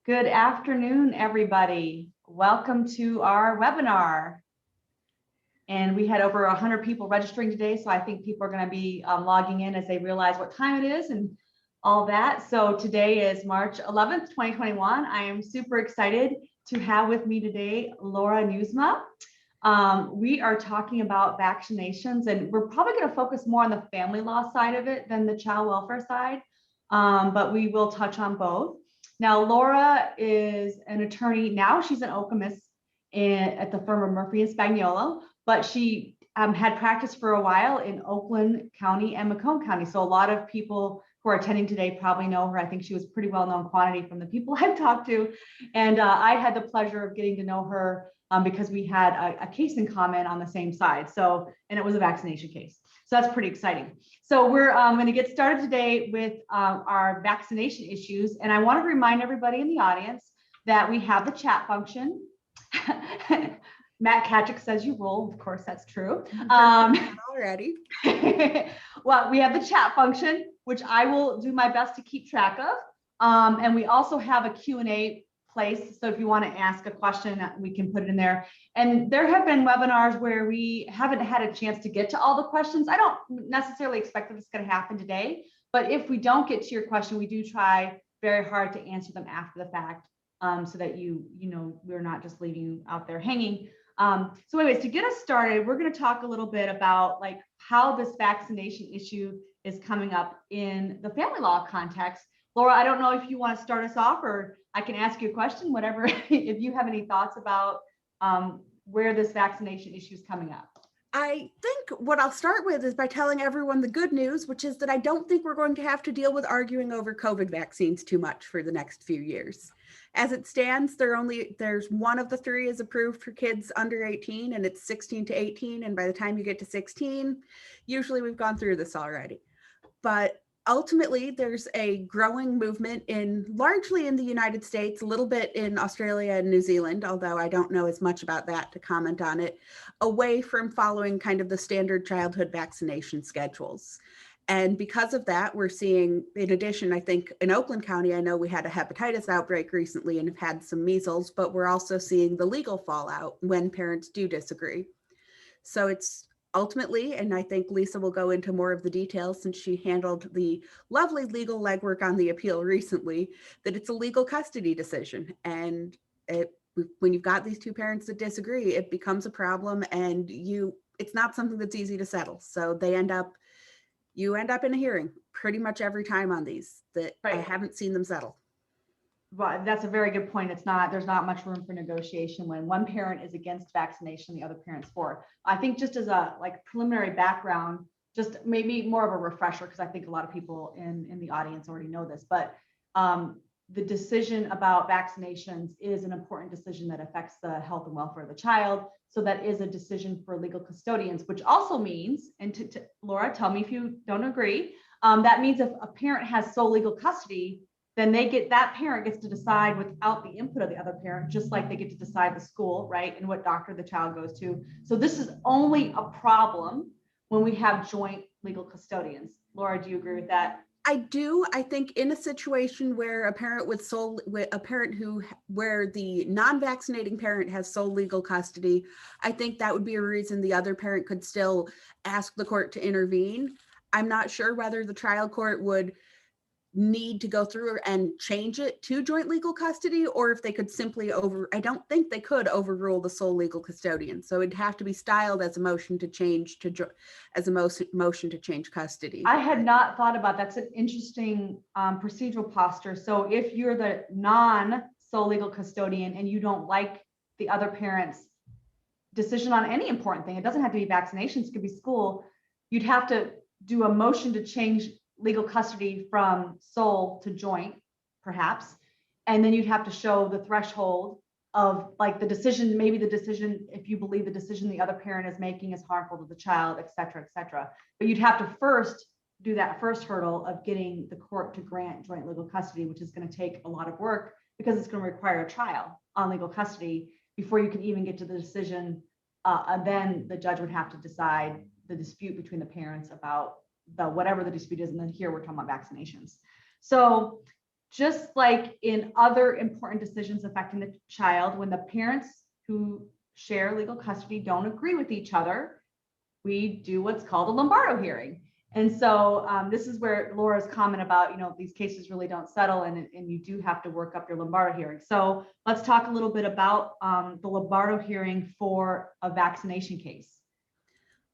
Good afternoon, everybody. Welcome to our webinar. And we had over 100 people registering today, so I think people are going to be logging in as they realize what time it is and all that. So today is March 11th, 2021. I am super excited to have with me today Laura Nieusma. We are talking about vaccinations, and we're probably going to focus more on the family law side of it than the child welfare side, but we will touch on both. Now, Laura is an attorney. Now she's an Okemos at the firm of Murphy and Spagnuolo, but she had practiced for a while in Oakland County and Macomb County. So a lot of people who are attending today probably know her. I think she was pretty well-known quantity from the people I've talked to. And I had the pleasure of getting to know her because we had a case in common on the same side. So, and it was a vaccination case. So that's pretty exciting. So we're going to get started today with our vaccination issues. And I want to remind everybody in the audience that we have the chat function. Matt Kaczyk says you rule. Of course, that's true. Already. Well, we have the chat function, which I will do my best to keep track of. And we also have a Q&A place. So if you want to ask a question, we can put it in there. And there have been webinars where we haven't had a chance to get to all the questions. I don't necessarily expect that it's going to happen today, but if we don't get to your question, we do try very hard to answer them after the fact, so that you know, we're not just leaving you out there hanging. So anyways, to get us started, we're going to talk a little bit about like how this vaccination issue is coming up in the family law context. Laura, I don't know if you want to start us off, or I can ask you a question, whatever, if you have any thoughts about where this vaccination issue is coming up. I think what I'll start with is by telling everyone the good news, which is that I don't think we're going to have to deal with arguing over COVID vaccines too much for the next few years. As it stands, there's one of the three is approved for kids under 18, and it's 16 to 18. And by the time you get to 16, usually we've gone through this already. But ultimately, there's a growing movement largely in the United States, a little bit in Australia and New Zealand, although I don't know as much about that to comment on it, away from following kind of the standard childhood vaccination schedules. And because of that, we're seeing, in addition, I think in Oakland County, I know we had a hepatitis outbreak recently and have had some measles, but we're also seeing the legal fallout when parents do disagree. So it's ultimately, and I think Liisa will go into more of the details since she handled the lovely legal legwork on the appeal recently, that it's a legal custody decision. And when you've got these two parents that disagree, it becomes a problem, and it's not something that's easy to settle. So you end up in a hearing pretty much every time on these that right. I haven't seen them settle. Well, that's a very good point. There's not much room for negotiation when one parent is against vaccination, the other parent's for. I think just as a preliminary background, just maybe more of a refresher, because I think a lot of people in the audience already know this, but the decision about vaccinations is an important decision that affects the health and welfare of the child. So that is a decision for legal custodians, which also means, and Laura, tell me if you don't agree, that means if a parent has sole legal custody, then that parent gets to decide without the input of the other parent, just like they get to decide the school, right, and what doctor the child goes to. So this is only a problem when we have joint legal custodians. Laura, do you agree with that? I do. I think in a situation where where the non-vaccinating parent has sole legal custody, I think that would be a reason the other parent could still ask the court to intervene. I'm not sure whether the trial court would need to go through and change it to joint legal custody, or if they could simply I don't think they could overrule the sole legal custodian. So it'd have to be styled as a motion to change motion to change custody. I had not thought about that. That's an interesting procedural posture. So if you're the non-sole legal custodian and you don't like the other parent's decision on any important thing, it doesn't have to be vaccinations, it could be school, you'd have to do a motion to change legal custody from sole to joint, perhaps. And then you'd have to show the threshold of the decision, maybe the decision, if you believe the decision the other parent is making is harmful to the child, et cetera, et cetera. But you'd have to first do that first hurdle of getting the court to grant joint legal custody, which is going to take a lot of work because it's going to require a trial on legal custody before you can even get to the decision. And then the judge would have to decide the dispute between the parents about whatever the dispute is. And then here we're talking about vaccinations. So just like in other important decisions affecting the child, when the parents who share legal custody don't agree with each other, we do what's called a Lombardo hearing. And so this is where Laura's comment about, these cases really don't settle, and you do have to work up your Lombardo hearing. So let's talk a little bit about the Lombardo hearing for a vaccination case.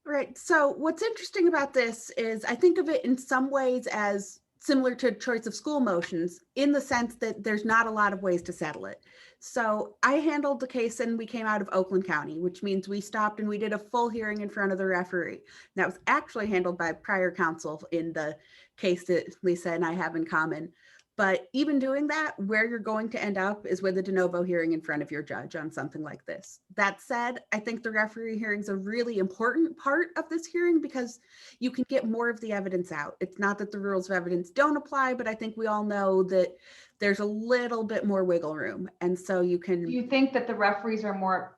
Right. So what's interesting about this is I think of it in some ways as similar to choice of school motions, in the sense that there's not a lot of ways to settle it. So I handled the case and we came out of Oakland County, which means we stopped and we did a full hearing in front of the referee. That was actually handled by prior counsel in the case that Liisa and I have in common. But even doing that, where you're going to end up is with a de novo hearing in front of your judge on something like this. That said, I think the referee hearing is a really important part of this hearing because you can get more of the evidence out. It's not that the rules of evidence don't apply, but I think we all know that there's a little bit more wiggle room. And so you can... Do you think that the referees are more,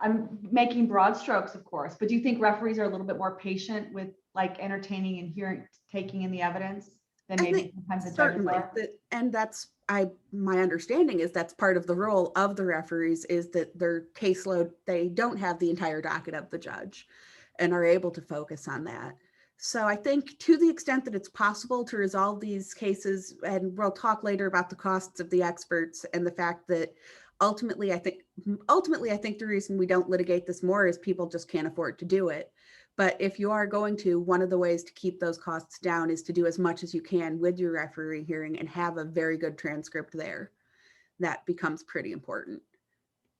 I'm making broad strokes, of course, but do you think referees are a little bit more patient with like entertaining and hearing, taking in the evidence? Than maybe sometimes the judges are? And that's my understanding is that's part of the role of the referees, is that their caseload, they don't have the entire docket of the judge and are able to focus on that. So I think to the extent that it's possible to resolve these cases, and we'll talk later about the costs of the experts and the fact that ultimately I think the reason we don't litigate this more is people just can't afford to do it. But if you are going to, one of the ways to keep those costs down is to do as much as you can with your referee hearing and have a very good transcript there. That becomes pretty important.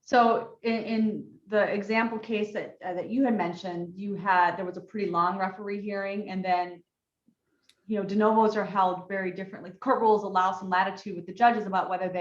So in the example case that you had mentioned, there was a pretty long referee hearing, and then de novos are held very differently. Court rules allow some latitude with the judges about whether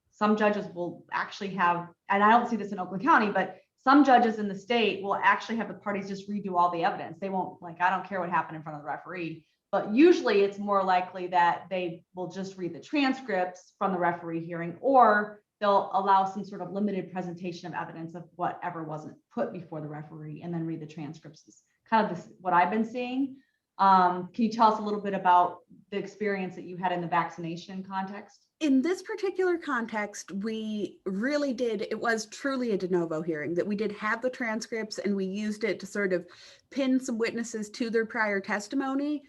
some judges will actually have, and I don't see this in Oakland County, but some judges in the state will actually have the parties just redo all the evidence. They won't, like, I don't care what happened in front of the referee, but usually it's more likely that they will just read the transcripts from the referee hearing, or they'll allow some sort of limited presentation of evidence of whatever wasn't put before the referee and then read the transcripts. It's kind of what I've been seeing. Can you tell us a little bit about the experience that you had in the vaccination context? In this particular context, we really did, it was truly a de novo hearing, that we did have the transcripts and we used it to sort of pin some witnesses to their prior testimony,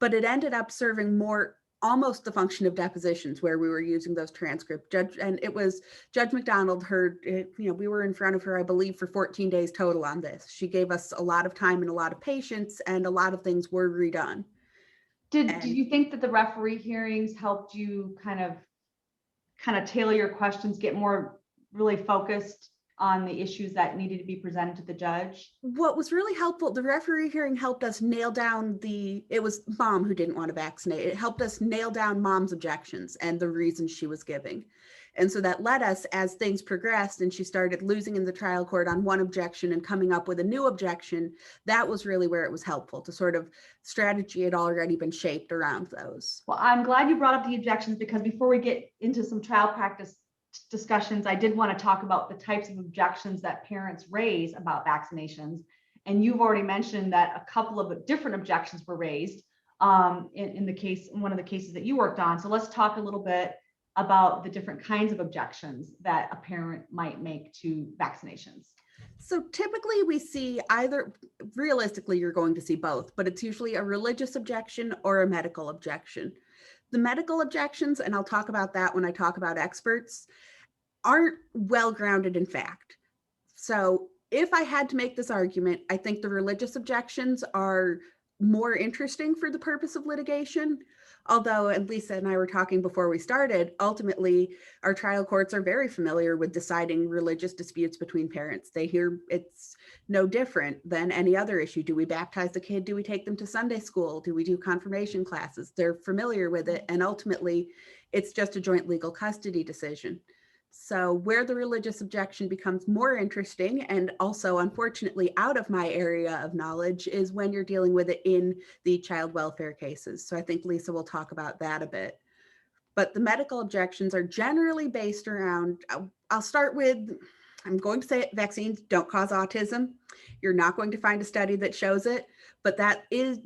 but it ended up serving more almost the function of depositions where we were using those transcripts. And it was Judge McDonald heard, we were in front of her, I believe, for 14 days total on this. She gave us a lot of time and a lot of patience, and a lot of things were redone. Did you think that the referee hearings helped you kind of tailor your questions, get more really focused on the issues that needed to be presented to the judge? What was really helpful, the referee hearing helped us nail down it was mom who didn't want to vaccinate. It helped us nail down mom's objections and the reasons she was giving. And so that led us, as things progressed and she started losing in the trial court on one objection and coming up with a new objection, that was really where it was helpful to sort of strategy had already been shaped around those. Well, I'm glad you brought up the objections, because before we get into some trial practice discussions, I did want to talk about the types of objections that parents raise about vaccinations. And you've already mentioned that a couple of different objections were raised in one of the cases that you worked on. So let's talk a little bit about the different kinds of objections that a parent might make to vaccinations. So typically we see realistically, you're going to see both, but it's usually a religious objection or a medical objection. The medical objections, and I'll talk about that when I talk about experts, aren't well grounded in fact. So if I had to make this argument, I think the religious objections are more interesting for the purpose of litigation. Although, and Liisa and I were talking before we started, ultimately, our trial courts are very familiar with deciding religious disputes between parents. They hear it's no different than any other issue. Do we baptize the kid? Do we take them to Sunday school? Do we do confirmation classes? They're familiar with it. And ultimately, it's just a joint legal custody decision. So where the religious objection becomes more interesting, and also unfortunately out of my area of knowledge, is when you're dealing with it in the child welfare cases. So I think Liisa will talk about that a bit. But the medical objections are generally based around, I'll start with, I'm going to say it, vaccines don't cause autism. You're not going to find a study that shows it, but that is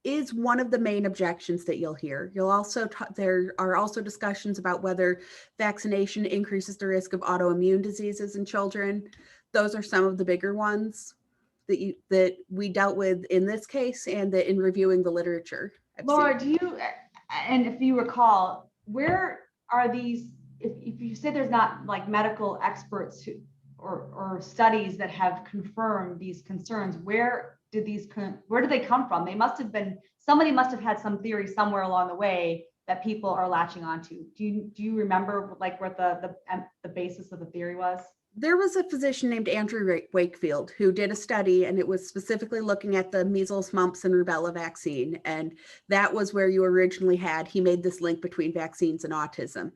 is one of the main objections that you'll hear. There are also discussions about whether vaccination increases the risk of autoimmune diseases in children. Those are some of the bigger ones that we dealt with in this case and that in reviewing the literature. Laura, do you, and if you recall, where are these, if you say there's not like medical experts who, or studies that have confirmed these concerns, where did they come from? They must have been, somebody must have had some theory somewhere along the way that people are latching onto. Do you remember like what the basis of the theory was? There was a physician named Andrew Wakefield who did a study, and it was specifically looking at the measles, mumps, and rubella vaccine. And that was where you originally he made this link between vaccines and autism.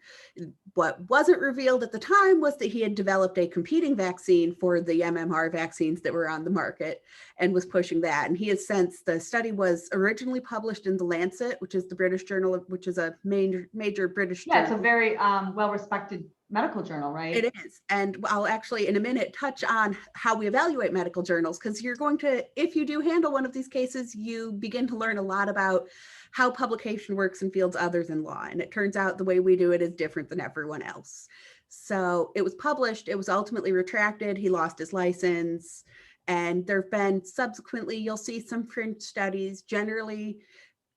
What wasn't revealed at the time was that he had developed a competing vaccine for the MMR vaccines that were on the market and was pushing that. And he has since, the study was originally published in The Lancet, which is the British journal, which is a major British journal. It's a very well-respected medical journal, right? It is. And I'll actually in a minute touch on how we evaluate medical journals, because you're going to, if you do handle one of these cases, you begin to learn a lot about how publication works in fields other than law. And it turns out the way we do it is different than everyone else. So it was published, it was ultimately retracted, he lost his license. And there have been subsequently, you'll see some fringe studies generally.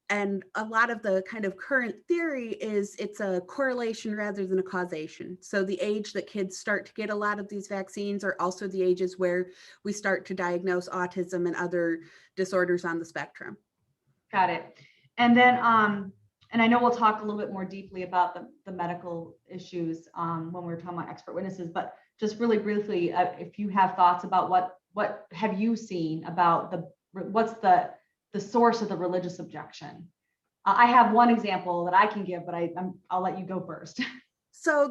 And a lot of the kind of current theory is it's a correlation rather than a causation. So the age that kids start to get a lot of these vaccines are also the ages where we start to diagnose autism and other disorders on the spectrum. Got it. And then, and I know we'll talk a little bit more deeply about the medical issues when we're talking about expert witnesses, but just really briefly, if you have thoughts about what have you seen about what's the source of the religious objection? I have one example that I can give, but I'll let you go first. So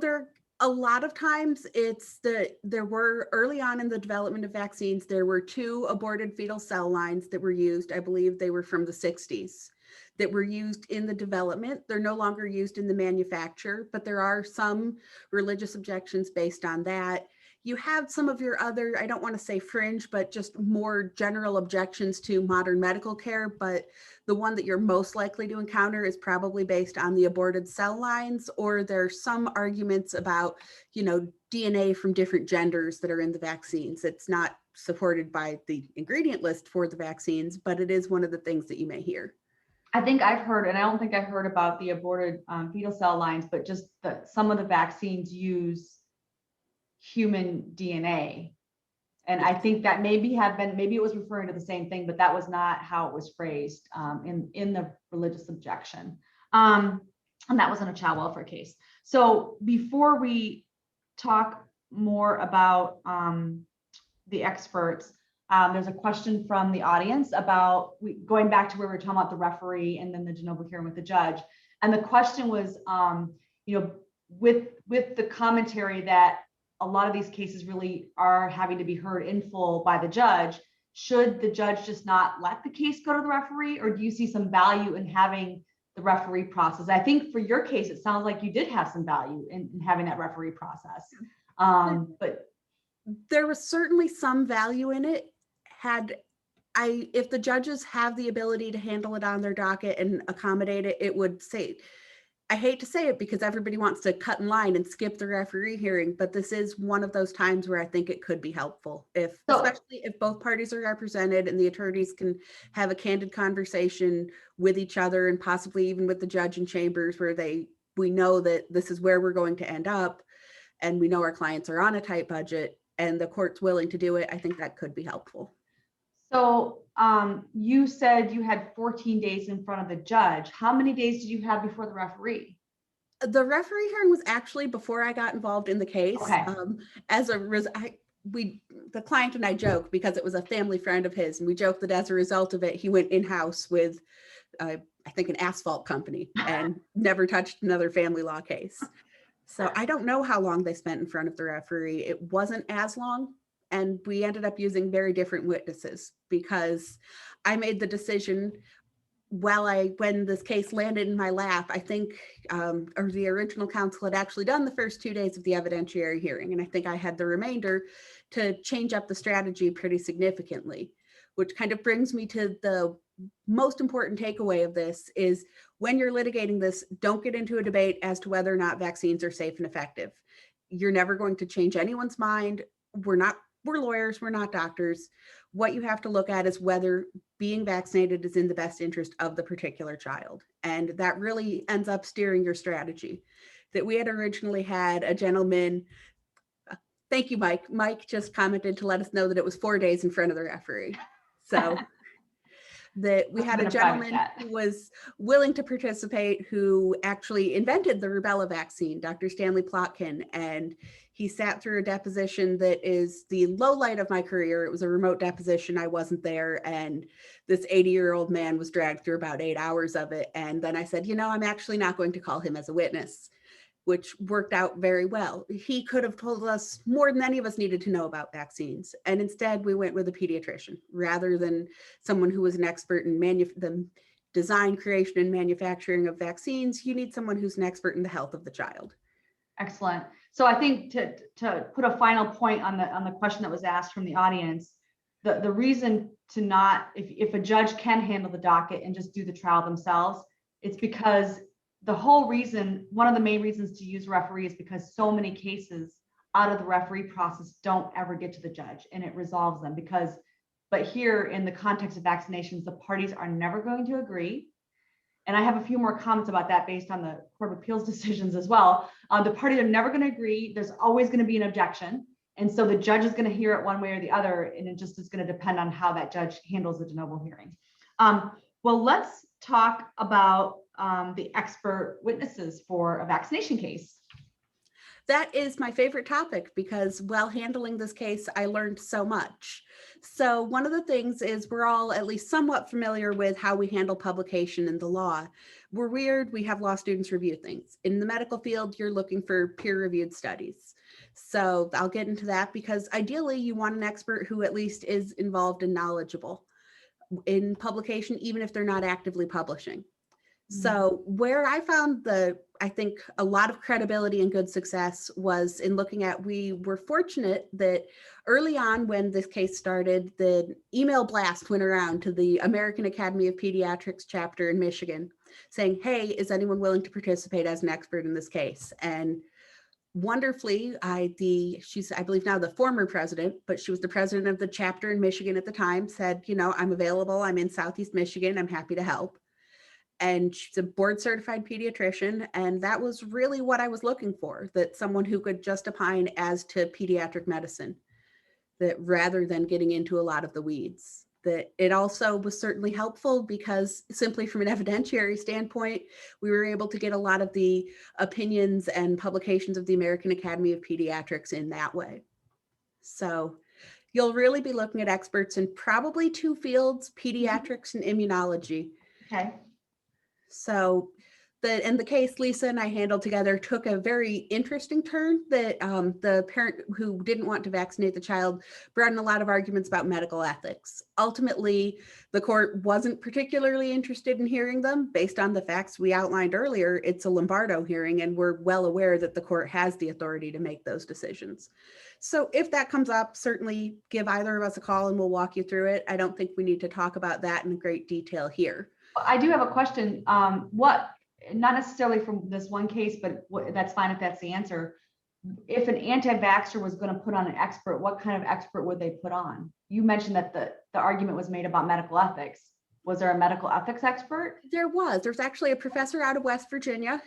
a lot of times there were early on in the development of vaccines, there were 2 aborted fetal cell lines that were used. I believe they were from the 60s that were used in the development. They're no longer used in the manufacture, but there are some religious objections based on that. You have some of your other, I don't want to say fringe, but just more general objections to modern medical care. But the one that you're most likely to encounter is probably based on the aborted cell lines, or there's some arguments about, DNA from different genders that are in the vaccines. It's not supported by the ingredient list for the vaccines, but it is one of the things that you may hear. I think I've heard, and I don't think I've heard about the aborted fetal cell lines, but just some of the vaccines use human DNA. And I think that maybe it was referring to the same thing, but that was not how it was phrased in the religious objection. And that was in a child welfare case. So before we talk more about the experts, there's a question from the audience about going back to where we were talking about the referee and then the de novo hearing with the judge. And the question was, with the commentary that a lot of these cases really are having to be heard in full by the judge, should the judge just not let the case go to the referee, or do you see some value in having the referee process? I think for your case, it sounds like you did have some value in having that referee process. But there was certainly some value in it. If the judges have the ability to handle it on their docket and accommodate it, it would say, I hate to say it because everybody wants to cut in line and skip the referee hearing, but this is one of those times where I think it could be helpful, especially if both parties are represented and the attorneys can have a candid conversation with each other and possibly even with the judge in chambers where we know that this is where we're going to end up and we know our clients are on a tight budget and the court's willing to do it. I think that could be helpful. So you said you had 14 days in front of the judge. How many days did you have before the referee? The referee hearing was actually before I got involved in the case. Okay. The client and I joke because it was a family friend of his, and we joked that as a result of it, he went in-house with, I think, an asphalt company and never touched another family law case. So I don't know how long they spent in front of the referee. It wasn't as long. And we ended up using very different witnesses because I made the decision when this case landed in my lap, I think, or the original counsel had actually done the first 2 days of the evidentiary hearing. And I think I had the remainder to change up the strategy pretty significantly, which kind of brings me to most important takeaway of this is when you're litigating this, don't get into a debate as to whether or not vaccines are safe and effective. You're never going to change anyone's mind. We're lawyers, we're not doctors. What you have to look at is whether being vaccinated is in the best interest of the particular child. And that really ends up steering your strategy. That we had originally had a gentleman, thank you, Mike. Mike just commented to let us know that it was 4 days in front of the referee. So that we had a gentleman who was willing to participate, who actually invented the rubella vaccine, Dr. Stanley Plotkin, and he sat through a deposition that is the low light of my career. It was a remote deposition. I wasn't there, and this 80-year-old man was dragged through about 8 hours of it. And then I said, I'm actually not going to call him as a witness, which worked out very well. He could have told us more than any of us needed to know about vaccines. And instead we went with a pediatrician rather than someone who was an expert in the design, creation, and manufacturing of vaccines. You need someone who's an expert in the health of the child. Excellent. So I think to put a final point on the question that was asked from the audience, the reason to not, if a judge can handle the docket and just do the trial themselves, it's because the whole reason, one of the main reasons to use referee is because so many cases out of the referee process don't ever get to the judge and it resolves them but here in the context of vaccinations, the parties are never going to agree. And I have a few more comments about that based on the Court of Appeals decisions as well. The parties are never going to agree. There's always going to be an objection. And so the judge is going to hear it one way or the other, and it just is going to depend on how that judge handles the de novo hearing. Well, let's talk about the expert witnesses for a vaccination case. That is my favorite topic because while handling this case, I learned so much. So one of the things is we're all at least somewhat familiar with how we handle publication in the law. We're weird, we have law students review things. In the medical field, you're looking for peer-reviewed studies. So I'll get into that because ideally you want an expert who at least is involved and knowledgeable in publication, even if they're not actively publishing. So where I found I think a lot of credibility and good success was in looking at, we were fortunate that early on when this case started, the email blast went around to the American Academy of Pediatrics chapter in Michigan saying, hey, is anyone willing to participate as an expert in this case? And wonderfully, she's, I believe now the former president, but she was the president of the chapter in Michigan at the time, said, I'm available. I'm in Southeast Michigan. I'm happy to help. And she's a board certified pediatrician. And that was really what I was looking for, that someone who could just opine as to pediatric medicine, that rather than getting into a lot of the weeds. That it also was certainly helpful because simply from an evidentiary standpoint, we were able to get a lot of the opinions and publications of the American Academy of Pediatrics in that way. So you'll really be looking at experts in probably two fields, pediatrics and immunology. Okay. So the case Liisa and I handled together took a very interesting turn that the parent who didn't want to vaccinate the child brought in a lot of arguments about medical ethics. Ultimately, the court wasn't particularly interested in hearing them based on the facts we outlined earlier. It's a Lombardo hearing, and we're well aware that the court has the authority to make those decisions. So if that comes up, certainly give either of us a call and we'll walk you through it. I don't think we need to talk about that in great detail here. I do have a question. Not necessarily from this one case, but that's fine if that's the answer. If an anti-vaxxer was going to put on an expert, what kind of expert would they put on? You mentioned that the argument was made about medical ethics. Was there a medical ethics expert? There's actually a professor out of West Virginia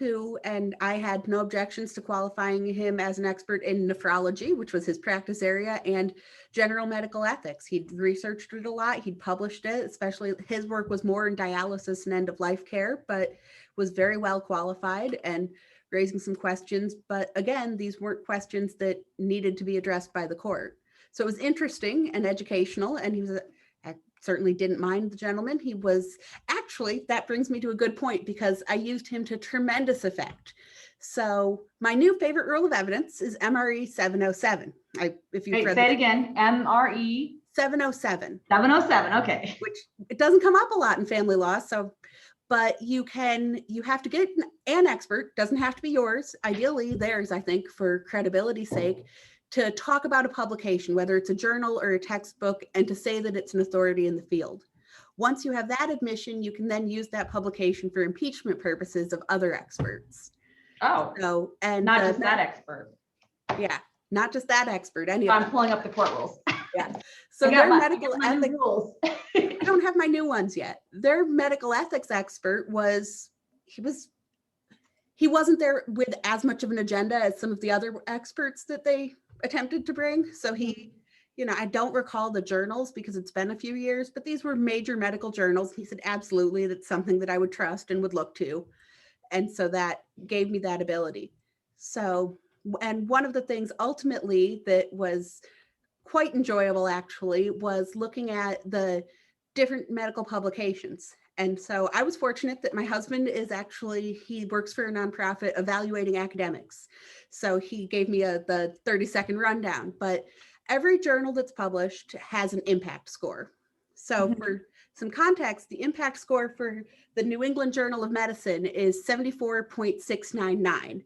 and I had no objections to qualifying him as an expert in nephrology, which was his practice area, and general medical ethics. He'd researched it a lot. He'd published it, especially his work was more in dialysis and end of life care, but was very well qualified and raising some questions. But again, these weren't questions that needed to be addressed by the court. So it was interesting and educational, and I certainly didn't mind the gentleman. He was actually, that brings me to a good point because I used him to tremendous effect. So my new favorite rule of evidence is MRE 707. If you've read say it again, MRE 707. 707, okay. Which it doesn't come up a lot in family law, but you have to get an expert, doesn't have to be yours, ideally theirs, I think, for credibility's sake, to talk about a publication, whether it's a journal or a textbook, and to say that it's an authority in the field. Once you have that admission, you can then use that publication for impeachment purposes of other experts. Oh, So, and not just that expert. Yeah, not just that expert, any of I'm them. pulling up the court rules. Yeah. So their medical ethics rules. I don't have my new ones yet. Their medical ethics expert he wasn't there with as much of an agenda as some of the other experts that they attempted to bring. So he, I don't recall the journals because it's been a few years, but these were major medical journals. He said, absolutely, that's something that I would trust and would look to. And so that gave me that ability. So, and one of the things ultimately that was quite enjoyable actually was looking at the different medical publications. And so I was fortunate that my husband he works for a nonprofit evaluating academics. So he gave me the 30-second rundown, but every journal that's published has an impact score. So for some context, the impact score for the New England Journal of Medicine is 74.699.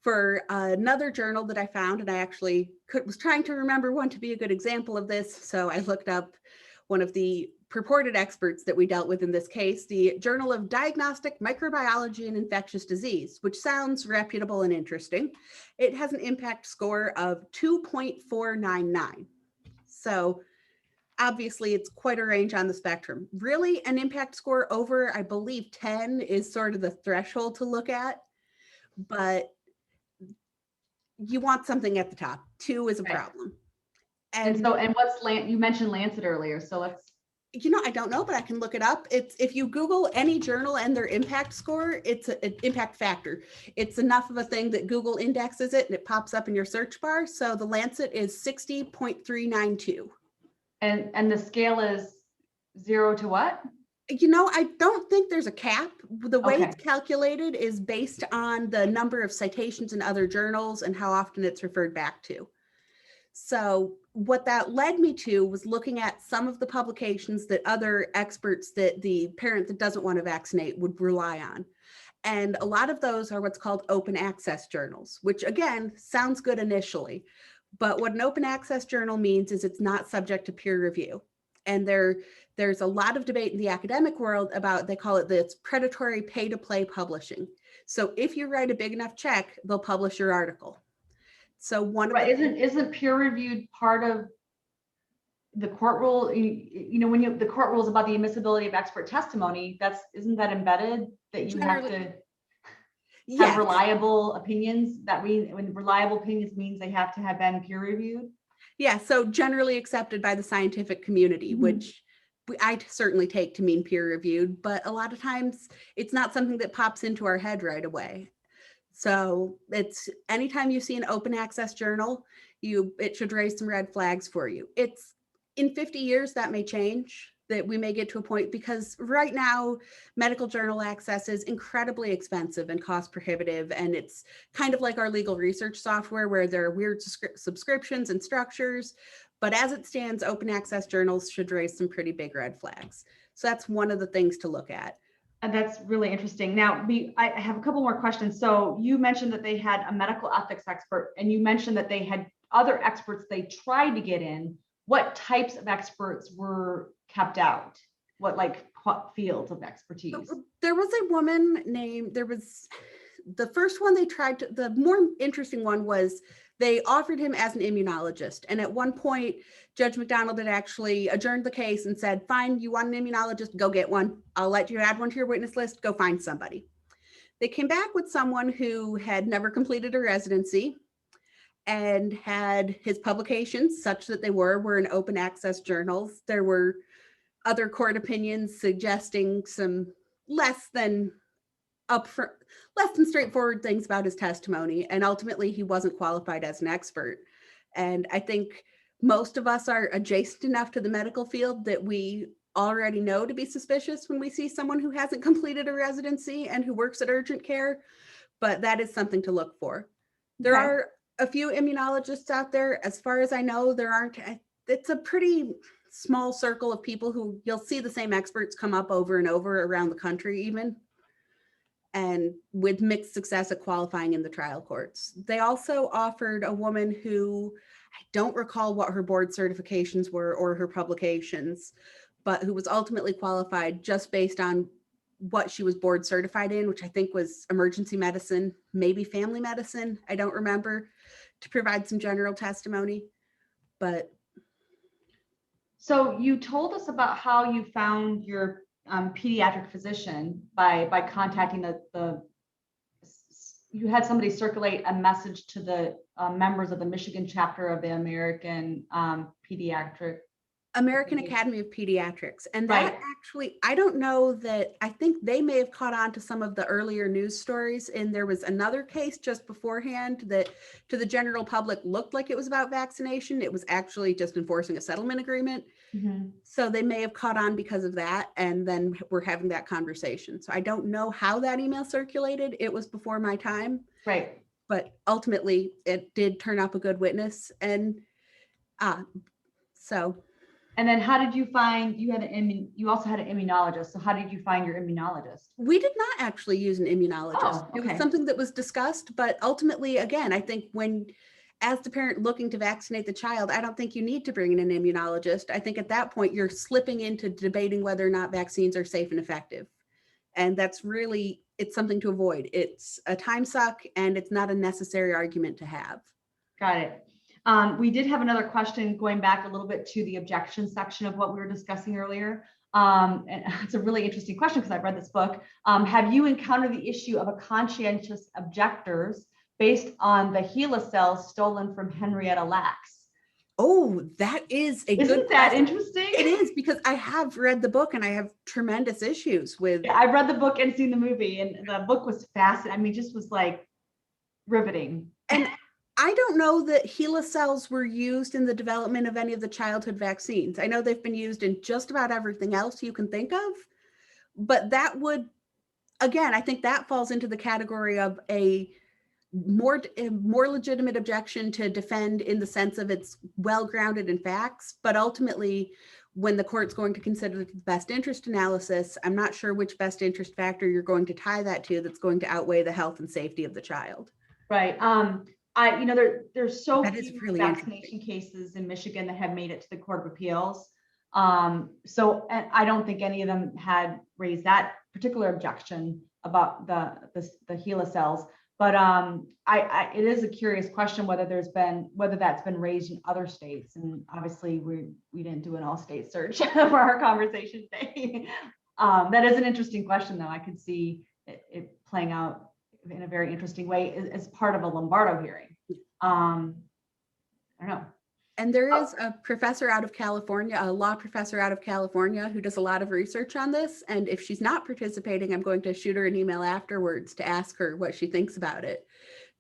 For another journal that I found, and I actually was trying to remember one to be a good example of this, so I looked up one of the purported experts that we dealt with in this case, the Journal of Diagnostic, Microbiology, and Infectious Disease, which sounds reputable and interesting. It has an impact score of 2.499. So obviously it's quite a range on the spectrum. Really, an impact score over, I believe, 10 is sort of the threshold to look at, but you want something at the top. 2 is a problem. And what's you mentioned Lancet earlier, so let's. I don't know, but I can look it up. It's if you Google any journal and their impact score, it's an impact factor. It's enough of a thing that Google indexes it and it pops up in your search bar. So the Lancet is 60.392. And the scale is 0 to what? I don't think there's a cap. The way Okay. it's calculated is based on the number of citations in other journals and how often it's referred back to. So what that led me to was looking at some of the publications that other experts that the parent that doesn't want to vaccinate would rely on. And a lot of those are what's called open access journals, which again, sounds good initially. But what an open access journal means is it's not subject to peer review. And there's a lot of debate in the academic world about, they call it this predatory pay-to-play publishing. So if you write a big enough check, they'll publish your article. So isn't peer reviewed part of the court rule? When the court rules about the admissibility of expert testimony, isn't that embedded that you have to have reliable opinions? When reliable opinions means they have to have been peer reviewed. Yeah, so generally accepted by the scientific community, which I certainly take to mean peer reviewed, but a lot of times it's not something that pops into our head right away. So it's anytime you see an open access journal, it should raise some red flags for you. It's in 50 years that may change, that we may get to a point, because right now medical journal access is incredibly expensive and cost prohibitive. And it's kind of like our legal research software where there are weird subscriptions and structures. But as it stands, open access journals should raise some pretty big red flags. So that's one of the things to look at. And that's really interesting. Now, I have a couple more questions. So you mentioned that they had a medical ethics expert, and you mentioned that they had other experts they tried to get in. What types of experts were kept out? What fields of expertise? There was a woman the first one they tried to, the more interesting one was they offered him as an immunologist. And at one point, Judge McDonald had actually adjourned the case and said, fine, you want an immunologist, go get one. I'll let you add one to your witness list, go find somebody. They came back with someone who had never completed a residency and had his publications, such that they were in open access journals. There were other court opinions suggesting some less than straightforward things about his testimony. And ultimately he wasn't qualified as an expert. And I think most of us are adjacent enough to the medical field that we already know to be suspicious when we see someone who hasn't completed a residency and who works at urgent care, but that is something to look for. There are a few immunologists out there. As far as I know, there aren't. It's a pretty small circle of people who you'll see the same experts come up over and over around the country even, and with mixed success at qualifying in the trial courts. They also offered a woman who, I don't recall what her board certifications were or her publications, but who was ultimately qualified just based on what she was board certified in, which I think was emergency medicine, maybe family medicine, I don't remember, to provide some general testimony. But so you told us about how you found your pediatric physician by contacting you had somebody circulate a message to the members of the Michigan chapter of the American Academy of Pediatrics. And that Right. actually, I don't know that, I think they may have caught on to some of the earlier news stories. And there was another case just beforehand that to the general public looked like it was about vaccination. It was actually just enforcing a settlement agreement. Mm-hmm. So they may have caught on because of that. And then we're having that conversation. So I don't know how that email circulated. It was before my time. Right. But ultimately it did turn up a good witness. And so. And then how did you find, you also had an immunologist. So how did you find your immunologist? We did not actually use an immunologist. Oh, okay. It was something that was discussed, but ultimately, again, I think as the parent looking to vaccinate the child, I don't think you need to bring in an immunologist. I think at that point, you're slipping into debating whether or not vaccines are safe and effective. And that's really, it's something to avoid. It's a time suck and it's not a necessary argument to have. Got it. We did have another question going back a little bit to the objection section of what we were discussing earlier. And it's a really interesting question because I've read this book. Have you encountered the issue of a conscientious objectors based on the HeLa cells stolen from Henrietta Lacks? Oh, that is a good question. Isn't that interesting? It is, because I have read the book and I have tremendous issues with. Yeah, I've read the book and seen the movie, and the book was fascinating. I mean, just was like riveting. And I don't know that HeLa cells were used in the development of any of the childhood vaccines. I know they've been used in just about everything else you can think of, but that would, again, I think that falls into the category of a more legitimate objection to defend in the sense of it's well-grounded in facts, but ultimately when the court's going to consider the best interest analysis, I'm not sure which best interest factor you're going to tie that to that's going to outweigh the health and safety of the child. Right. There's so few really vaccination cases in Michigan that have made it to the Court of Appeals. So I don't think any of them had raised that particular objection about the HeLa cells. But it is a curious question whether that's been raised in other states. And obviously we didn't do an all state search for our conversation today. That is an interesting question, though. I could see it playing out in a very interesting way as part of a Lombardo hearing. I don't know. And there is a professor out of California, a law professor out of California, who does a lot of research on this. And if she's not participating, I'm going to shoot her an email afterwards to ask her what she thinks about it,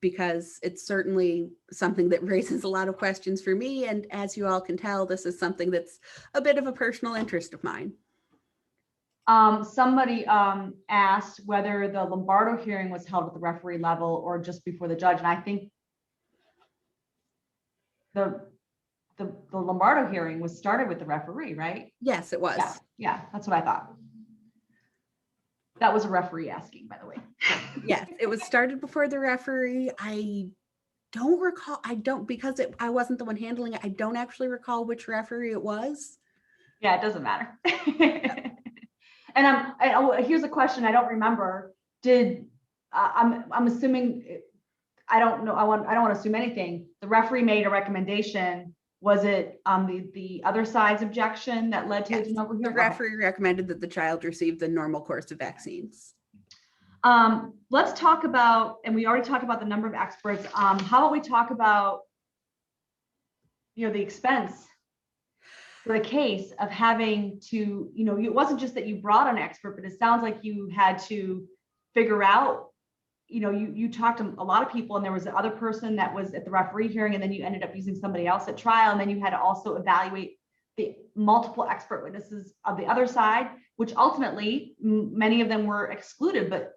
because it's certainly something that raises a lot of questions for me. And as you all can tell, this is something that's a bit of a personal interest of mine. Somebody asked whether the Lombardo hearing was held at the referee level or just before the judge. And I think the Lombardo hearing was started with the referee, right? Yes, it was. Yeah, that's what I thought. That was a referee asking, by the way. Yes, it was started before the referee. I don't recall. Because I wasn't the one handling it. I don't actually recall which referee it was. Yeah, it doesn't matter. And here's a question I don't remember. I'm assuming, I don't know. I don't want to assume anything. The referee made a recommendation. Was it the other side's objection that led to yes, the referee recommended that the child receive the normal course of vaccines. Let's talk about, and we already talked about the number of experts. How about we talk about, the expense for the case of having to, it wasn't just that you brought an expert, but it sounds like you had to figure out, you talked to a lot of people, and there was the other person that was at the referee hearing, and then you ended up using somebody else at trial, and then you had to also evaluate the multiple expert witnesses of the other side, which ultimately many of them were excluded. But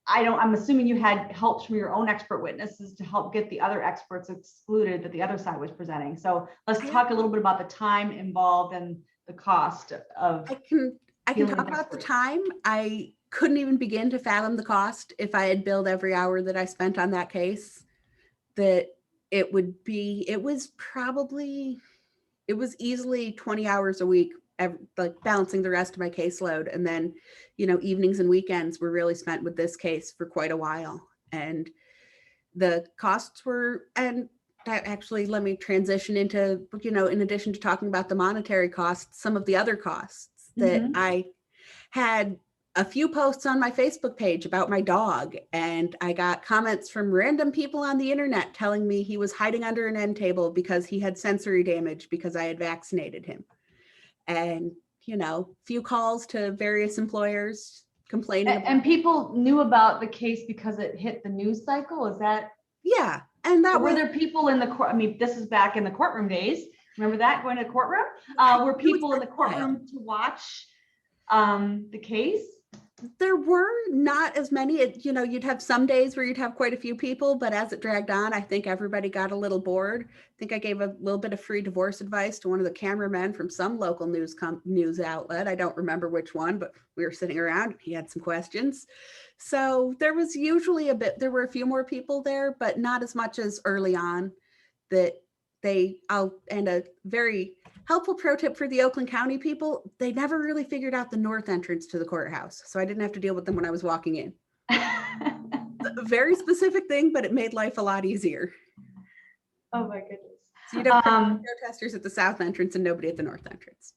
I'm assuming you had help from your own expert witnesses to help get the other experts excluded that the other side was presenting. So let's talk a little bit about the time involved and the cost of. I can talk about the time. I couldn't even begin to fathom the cost if I had billed every hour that I spent on that case. That it was easily 20 hours a week like balancing the rest of my caseload. And then, evenings and weekends were really spent with this case for quite a while. And the costs were, and that actually let me transition into, in addition to talking about the monetary costs, some of the other costs that I had a few posts on my Facebook page about my dog, and I got comments from random people on the internet telling me he was hiding under an end table because he had sensory damage because I had vaccinated him. And, few calls to various employers complaining. And people knew about the case because it hit the news cycle. Is that? Yeah. And that were there people in the court? I mean, this is back in the courtroom days. Remember that, going to the courtroom? Were people in the courtroom to watch the case? There were not as many. You'd have some days where you'd have quite a few people, but as it dragged on, I think everybody got a little bored. I think I gave a little bit of free divorce advice to one of the cameramen from some local news outlet. I don't remember which one, but we were sitting around. He had some questions. So there was usually there were a few more people there, but not as much as early on. And a very helpful pro tip for the Oakland County people, they never really figured out the north entrance to the courthouse. So I didn't have to deal with them when I was walking in. A very specific thing, but it made life a lot easier. Oh my goodness. So you'd have protesters at the south entrance and nobody at the north entrance.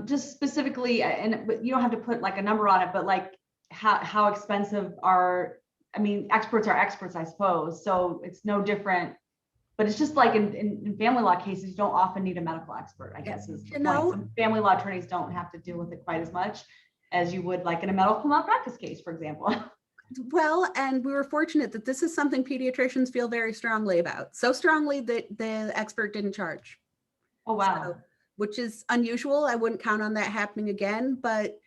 Just specifically, but you don't have to put like a number on it, but like how expensive experts are experts, I suppose. So it's no different. But it's just like in family law cases, you don't often need a medical expert, I guess is the point. Some family law attorneys don't have to deal with it quite as much as you would like in a medical malpractice case, for example. Well, and we were fortunate that this is something pediatricians feel very strongly about. So strongly that the expert didn't charge. Oh, wow. So, which is unusual. I wouldn't count on that happening again, but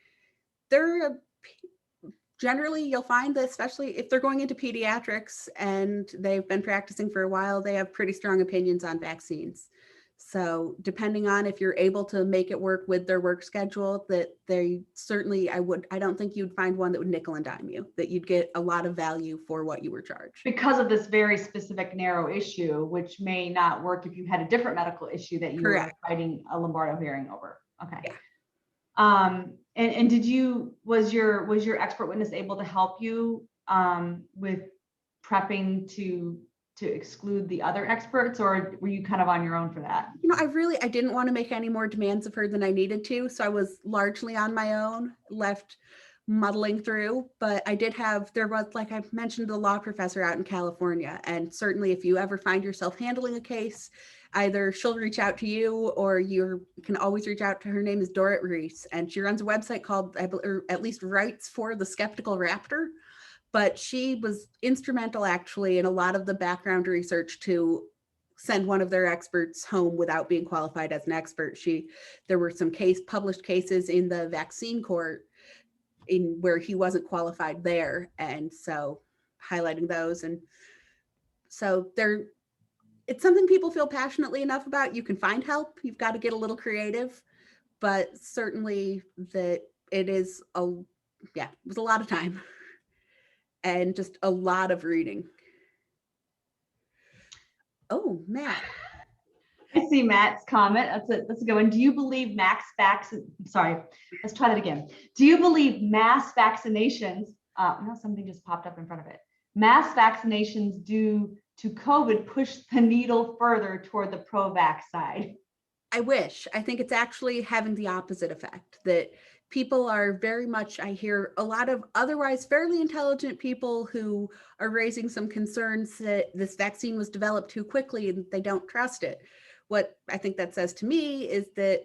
generally, you'll find that, especially if they're going into pediatrics and they've been practicing for a while, they have pretty strong opinions on vaccines. So depending on if you're able to make it work with their work schedule, that they certainly, I don't think you'd find one that would nickel and dime you, that you'd get a lot of value for what you were charged. Because of this very specific narrow issue, which may not work if you had a different medical issue that you were fighting a Lombardo hearing over. Okay. Yeah. And was your expert witness able to help you with prepping to exclude the other experts, or were you kind of on your own for that? I didn't want to make any more demands of her than I needed to. So I was largely on my own, left muddling through, but there was, like I mentioned, the law professor out in California. And certainly if you ever find yourself handling a case, either she'll reach out to you or you can always reach out to her. Name is Dorrit Reese, and she runs a website called, or at least writes for the Skeptical Raptor. But she was instrumental actually in a lot of the background research to send one of their experts home without being qualified as an expert. There were some published cases in the vaccine court where he wasn't qualified there. And so highlighting those. And so it's something people feel passionately enough about. You can find help. You've got to get a little creative, but certainly that it was a lot of time and just a lot of reading. Oh, Matt. I see Matt's comment. That's a good one. Do you believe let's try that again. Do you believe mass vaccinations, no, something just popped up in front of it. Mass vaccinations due to COVID push the needle further toward the pro-vax side? I wish. I think it's actually having the opposite effect, that people are very much, I hear a lot of otherwise fairly intelligent people who are raising some concerns that this vaccine was developed too quickly and they don't trust it. What I think that says to me is that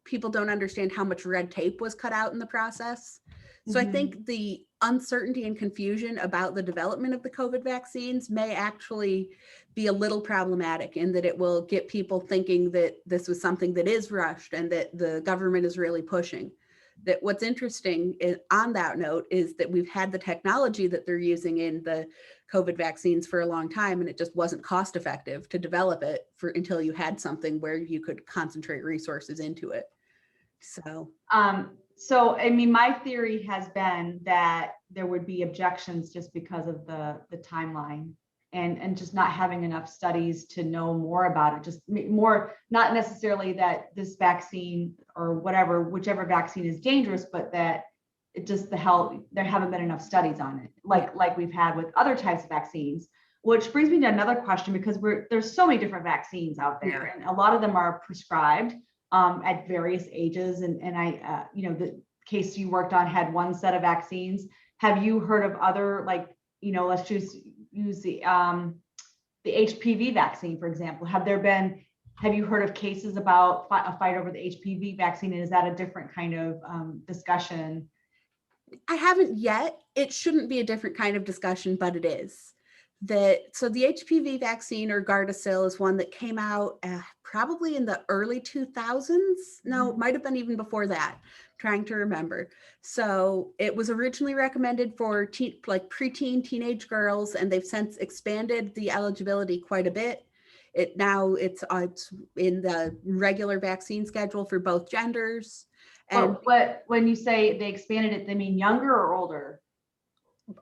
people don't understand how much red tape was cut out in the process. So I think the uncertainty and confusion about the development of the COVID vaccines may actually be a little problematic in that it will get people thinking that this was something that is rushed and that the government is really pushing. That what's interesting on that note is that we've had the technology that they're using in the COVID vaccines for a long time, and it just wasn't cost effective to develop it until you had something where you could concentrate resources into it. So, I mean, my theory has been that there would be objections just because of the timeline and just not having enough studies to know more about it. Just more, not necessarily that this vaccine or whichever vaccine is dangerous, but that it just there haven't been enough studies on it, like we've had with other types of vaccines. Which brings me to another question, because there's so many different vaccines out there, and a lot of them are prescribed at various ages. And I, the case you worked on had one set of vaccines. Have you heard of other, like, let's just use the HPV vaccine, for example? Have you heard of cases about a fight over the HPV vaccine? And is that a different kind of discussion? I haven't yet. It shouldn't be a different kind of discussion, but it is. So the HPV vaccine, or Gardasil, is one that came out probably in the early 2000s. No, it might have been even before that. I'm trying to remember. So it was originally recommended for preteen teenage girls, and they've since expanded the eligibility quite a bit. It's in the regular vaccine schedule for both genders. And when you say they expanded it, they mean younger or older?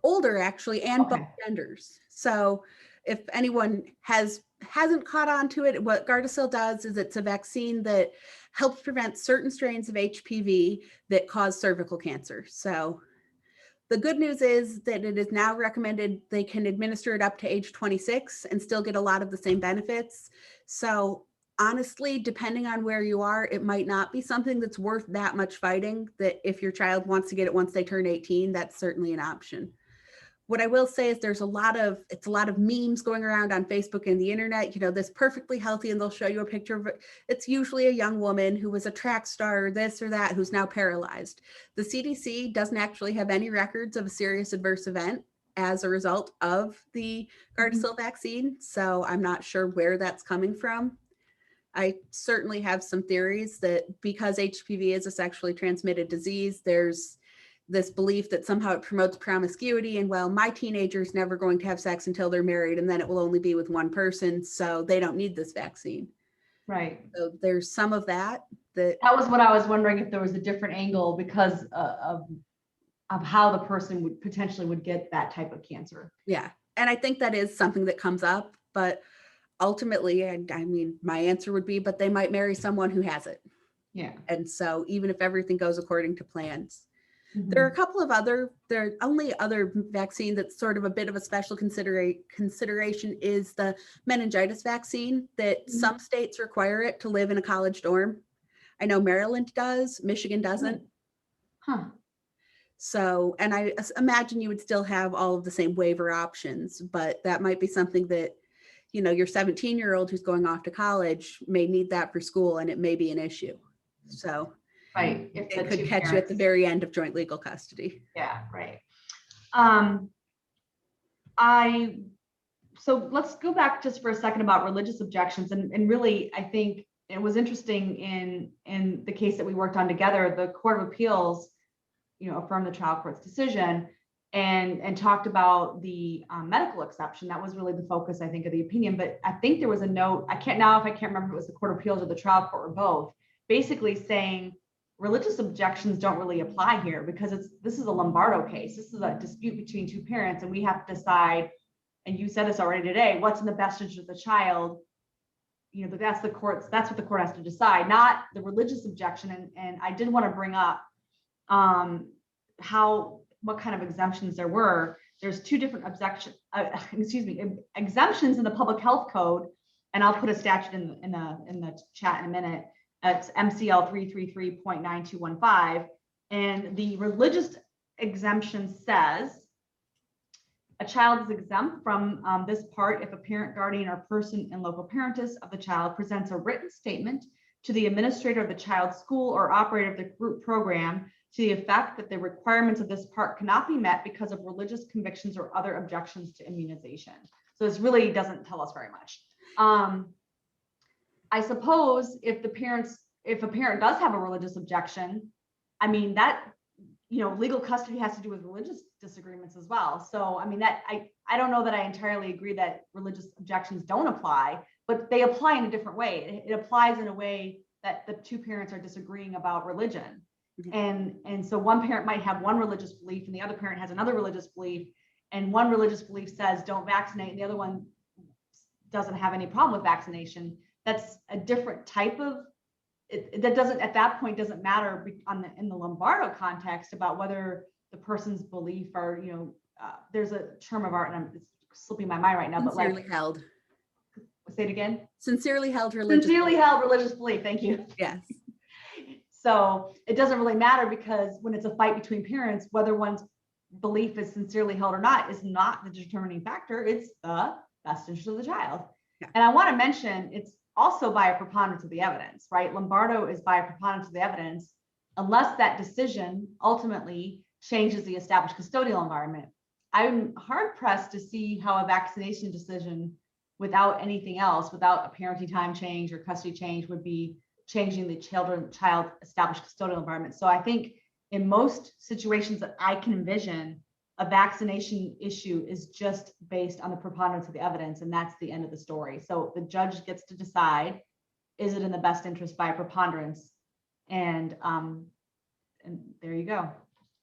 Older, actually, and both genders. So if anyone hasn't caught on to it, what Gardasil does is it's a vaccine that helps prevent certain strains of HPV that cause cervical cancer. So the good news is that it is now recommended they can administer it up to age 26 and still get a lot of the same benefits. So honestly, depending on where you are, it might not be something that's worth that much fighting, that if your child wants to get it once they turn 18, that's certainly an option. What I will say is there's a lot of memes going around on Facebook and the internet, this perfectly healthy, and they'll show you a picture of it. It's usually a young woman who was a track star or this or that, who's now paralyzed. The CDC doesn't actually have any records of a serious adverse event as a result of the Gardasil vaccine. So I'm not sure where that's coming from. I certainly have some theories that because HPV is a sexually transmitted disease, there's this belief that somehow it promotes promiscuity, and well, my teenager's never going to have sex until they're married, and then it will only be with one person, so they don't need this vaccine. Right. So there's some of that. That was what I was wondering, if there was a different angle because of how the person would potentially get that type of cancer. Yeah, and I think that is something that comes up, but ultimately, I mean, my answer would be, but they might marry someone who has it. Yeah. And so even if everything goes according to plans, there are a couple of other vaccine that's sort of a bit of a special consideration is the meningitis vaccine, that some states require it to live in a college dorm. I know Maryland does, Michigan doesn't. Huh. So, and I imagine you would still have all of the same waiver options, but that might be something that, your 17-year-old who's going off to college may need that for school, and it may be an issue. So right, it could catch you at the very end of joint legal custody. Yeah, right. So let's go back just for a second about religious objections, and really, I think it was interesting in the case that we worked on together. The Court of Appeals, affirmed the trial court's decision and talked about the medical exception. That was really the focus, I think, of the opinion. But I think there was a note, I can't remember if it was the Court of Appeals or the trial court or both, basically saying religious objections don't really apply here because this is a Lombardo case. This is a dispute between two parents, and we have to decide, and you said this already today, what's in the best interest of the child. That's what the court has to decide, not the religious objection. And I did want to bring up what kind of exemptions there were. There's two different exemptions in the public health code, and I'll put a statute in the chat in a minute. It's MCL 333.9215, and the religious exemption says a child is exempt from this part if a parent, guardian, or person in local parentage of the child presents a written statement to the administrator of the child's school or operator of the group program to the effect that the requirements of this part cannot be met because of religious convictions or other objections to immunization. So this really doesn't tell us very much. I suppose if a parent does have a religious objection, I mean, that, legal custody has to do with religious disagreements as well. So, I mean, I don't know that I entirely agree that religious objections don't apply, but they apply in a different way. It applies in a way that the two parents are disagreeing about religion. And so one parent might have one religious belief and the other parent has another religious belief. and one religious belief says don't vaccinate and the other one doesn't have any problem with vaccination, that's a different type of, that doesn't, at that point, doesn't matter in the Lombardo context about whether the person's belief or, there's a term of art, and it's slipping my mind right now, but Sincerely held. Say it again. Sincerely held religious Sincerely held religious belief. Thank you. Yes. So it doesn't really matter, because when it's a fight between parents, whether one's belief is sincerely held or not is not the determining factor. It's the best interest of the child. Yeah. And I want to mention it's also by a preponderance of the evidence, right? Lombardo is by a preponderance of the evidence, unless that decision ultimately changes the established custodial environment. I'm hard pressed to see how a vaccination decision without anything else, without a parenting time change or custody change, would be changing the child established custodial environment. So I think in most situations that I can envision, a vaccination issue is just based on the preponderance of the evidence, and that's the end of the story. So the judge gets to decide, is it in the best interest by preponderance? And there you go.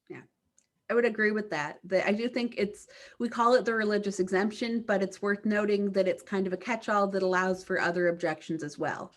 Yeah, I would agree with that. I do think we call it the religious exemption, but it's worth noting that it's kind of a catch-all that allows for other objections as well.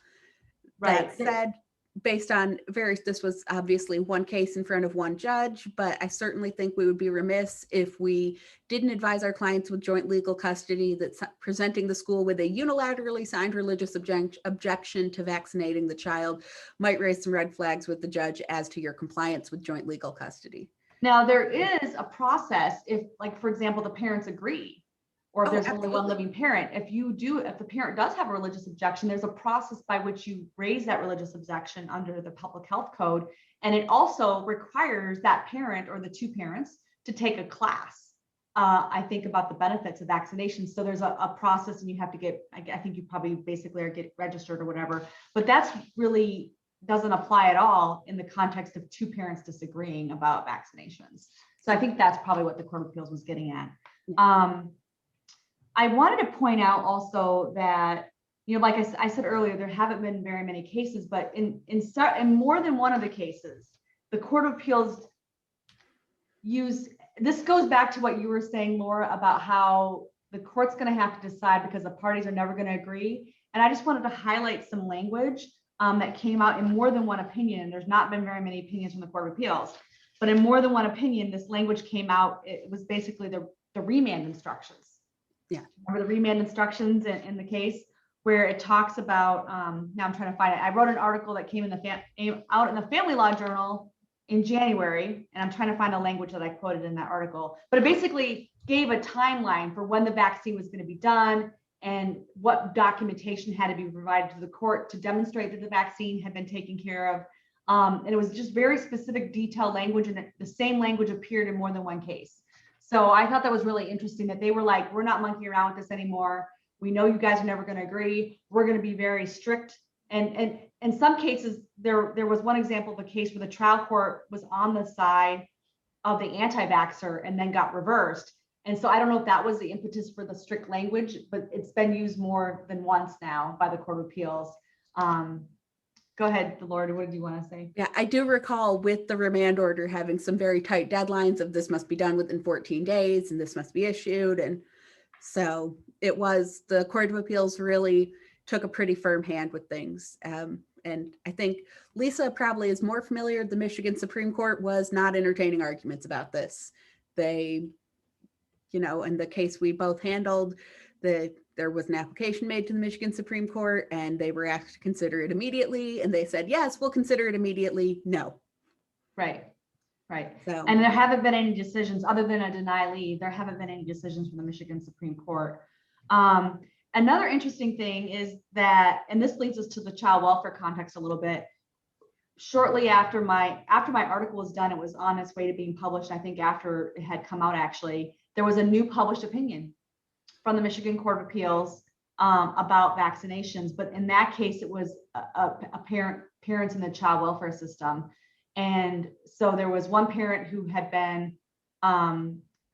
Right. That said, based on this was obviously one case in front of one judge, but I certainly think we would be remiss if we didn't advise our clients with joint legal custody that presenting the school with a unilaterally signed religious objection to vaccinating the child might raise some red flags with the judge as to your compliance with joint legal custody. Now, there is a process if, like, for example, the parents agree, or if there's only one living parent. If the parent does have a religious objection, there's a process by which you raise that religious objection under the public health code. And it also requires that parent or the two parents to take a class, I think, about the benefits of vaccination. So there's a process, and you have to I think you probably basically get registered or whatever, but that's really doesn't apply at all in the context of two parents disagreeing about vaccinations. So I think that's probably what the Court of Appeals was getting at. I wanted to point out also that, like I said earlier, there haven't been very many cases, but in more than one of the cases, the Court of Appeals this goes back to what you were saying, Laura, about how the court's going to have to decide because the parties are never going to agree. And I just wanted to highlight some language that came out in more than one opinion. There's not been very many opinions from the Court of Appeals, but in more than one opinion, this language came out. It was basically the remand instructions. Yeah. Remember the remand instructions in the case where it talks about, now I'm trying to find it. I wrote an article that came out in the Family Law Journal in January, and I'm trying to find a language that I quoted in that article, but it basically gave a timeline for when the vaccine was going to be done and what documentation had to be provided to the court to demonstrate that the vaccine had been taken care of. And it was just very specific, detailed language, and the same language appeared in more than one case. So I thought that was really interesting that they were like, we're not monkeying around with this anymore. We know you guys are never going to agree. We're going to be very strict. And in some cases, there was one example of a case where the trial court was on the side of the anti-vaxxer and then got reversed. And so I don't know if that was the impetus for the strict language, but it's been used more than once now by the Court of Appeals. Go ahead, Laura, what did you want to say? Yeah, I do recall with the remand order having some very tight deadlines of this must be done within 14 days and this must be issued. And so it was, the Court of Appeals really took a pretty firm hand with things. And I think Liisa probably is more familiar. The Michigan Supreme Court was not entertaining arguments about this. They, in the case we both handled, there was an application made to the Michigan Supreme Court and they were asked to consider it immediately. And they said, yes, we'll consider it immediately. No. Right. So, and there haven't been any decisions other than a deny leave. There haven't been any decisions from the Michigan Supreme Court. Another interesting thing is that, and this leads us to the child welfare context a little bit. Shortly after my article was done, it was on its way to being published. I think after it had come out, actually, there was a new published opinion from the Michigan Court of Appeals about vaccinations. But in that case, it was parents in the child welfare system. And so there was one parent who had been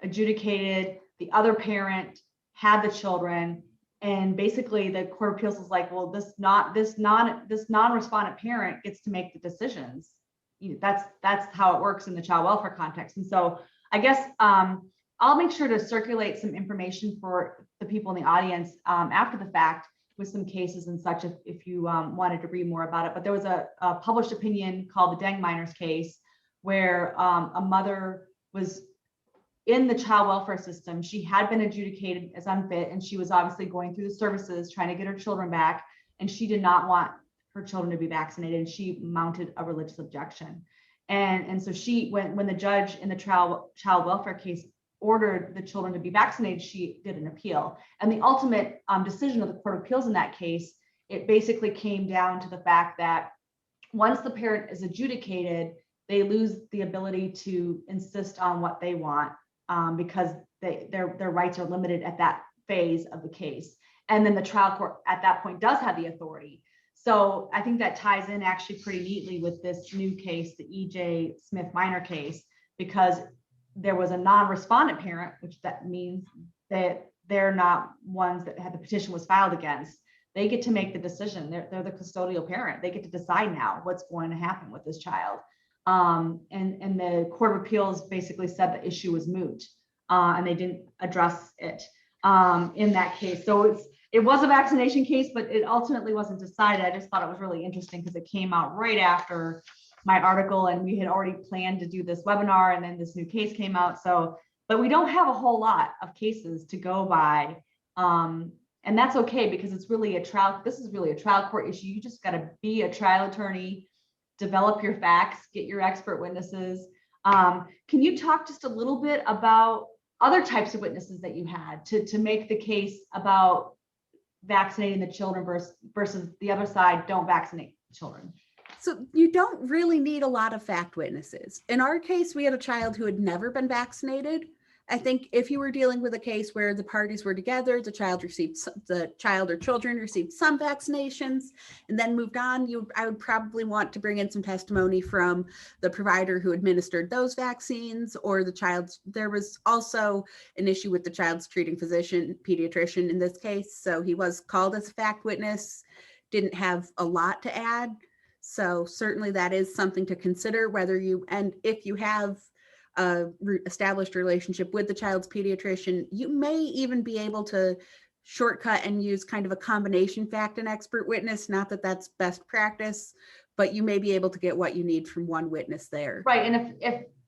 adjudicated, the other parent had the children, and basically the Court of Appeals was like, well, this non-respondent parent gets to make the decisions. That's how it works in the child welfare context. And so I guess I'll make sure to circulate some information for the people in the audience after the fact with some cases and such if you wanted to read more about it. But there was a published opinion called the Dang Miners case where a mother was in the child welfare system. She had been adjudicated as unfit, and she was obviously going through the services trying to get her children back, and she did not want her children to be vaccinated, and she mounted a religious objection. And so she, when the judge in the child welfare case ordered the children to be vaccinated, she did an appeal. And the ultimate decision of the Court of Appeals in that case, it basically came down to the fact that once the parent is adjudicated, they lose the ability to insist on what they want because their rights are limited at that phase of the case. And then the trial court at that point does have the authority. So I think that ties in actually pretty neatly with this new case, the E.J. Smith minor case, because there was a non-respondent parent, which that means that they're not ones that had the petition was filed against. They get to make the decision. They're the custodial parent. They get to decide now what's going to happen with this child. And the Court of Appeals basically said the issue was moot, and they didn't address it in that case. So it was a vaccination case, but it ultimately wasn't decided. I just thought it was really interesting because it came out right after my article, and we had already planned to do this webinar, and then this new case came out. So, but we don't have a whole lot of cases to go by. And that's okay, because it's really this is really a trial court issue. You just got to be a trial attorney, develop your facts, get your expert witnesses. Can you talk just a little bit about other types of witnesses that you had to make the case about vaccinating the children versus the other side, don't vaccinate children? So you don't really need a lot of fact witnesses. In our case, we had a child who had never been vaccinated. I think if you were dealing with a case where the parties were together, the child or children received some vaccinations and then moved on, I would probably want to bring in some testimony from the provider who administered those vaccines, or there was also an issue with the child's treating physician, pediatrician in this case. So he was called as a fact witness, didn't have a lot to add. So certainly that is something to consider, if you have established relationship with the child's pediatrician, you may even be able to shortcut and use kind of a combination fact and expert witness. Not that that's best practice, but you may be able to get what you need from one witness there. Right. And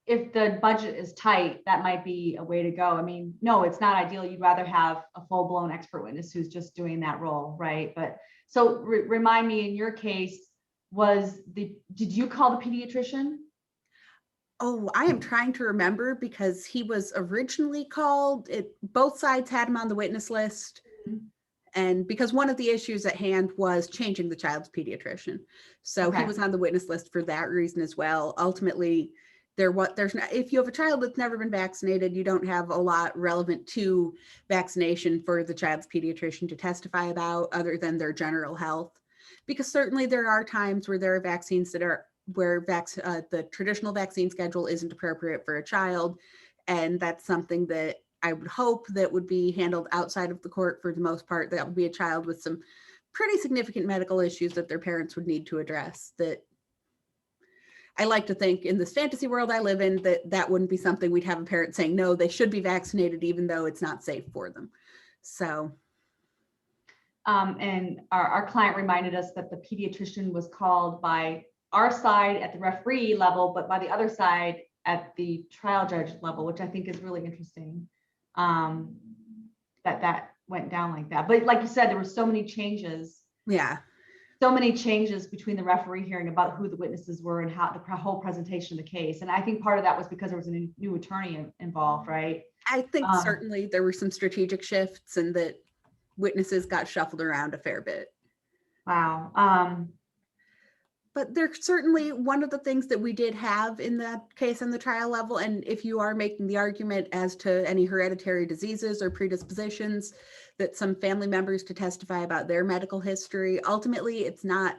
if the budget is tight, that might be a way to go. I mean, no, it's not ideal. You'd rather have a full-blown expert witness who's just doing that role, right? But so remind me, in your case, did you call the pediatrician? Oh, I am trying to remember, because he was originally called. Both sides had him on the witness list. And because one of the issues at hand was changing the child's pediatrician. So He was on the witness list for that reason as well. Ultimately, if you have a child that's never been vaccinated, you don't have a lot relevant to vaccination for the child's pediatrician to testify about, other than their general health. Because certainly there are times where there are vaccines where the traditional vaccine schedule isn't appropriate for a child. And that's something that I would hope that would be handled outside of the court for the most part. That would be a child with some pretty significant medical issues that their parents would need to address. That I like to think, in this fantasy world I live in, that wouldn't be something we'd have a parent saying, no, they should be vaccinated, even though it's not safe for them. So. And our client reminded us that the pediatrician was called by our side at the referee level, but by the other side at the trial judge level, which I think is really interesting, that went down like that. But like you said, there were so many changes. Yeah. So many changes between the referee hearing about who the witnesses were and how the whole presentation of the case. And I think part of that was because there was a new attorney involved, right? I think certainly there were some strategic shifts, and that witnesses got shuffled around a fair bit. Wow. But there's certainly one of the things that we did have in that case on the trial level. And if you are making the argument as to any hereditary diseases or predispositions, that some family members to testify about their medical history, ultimately it's not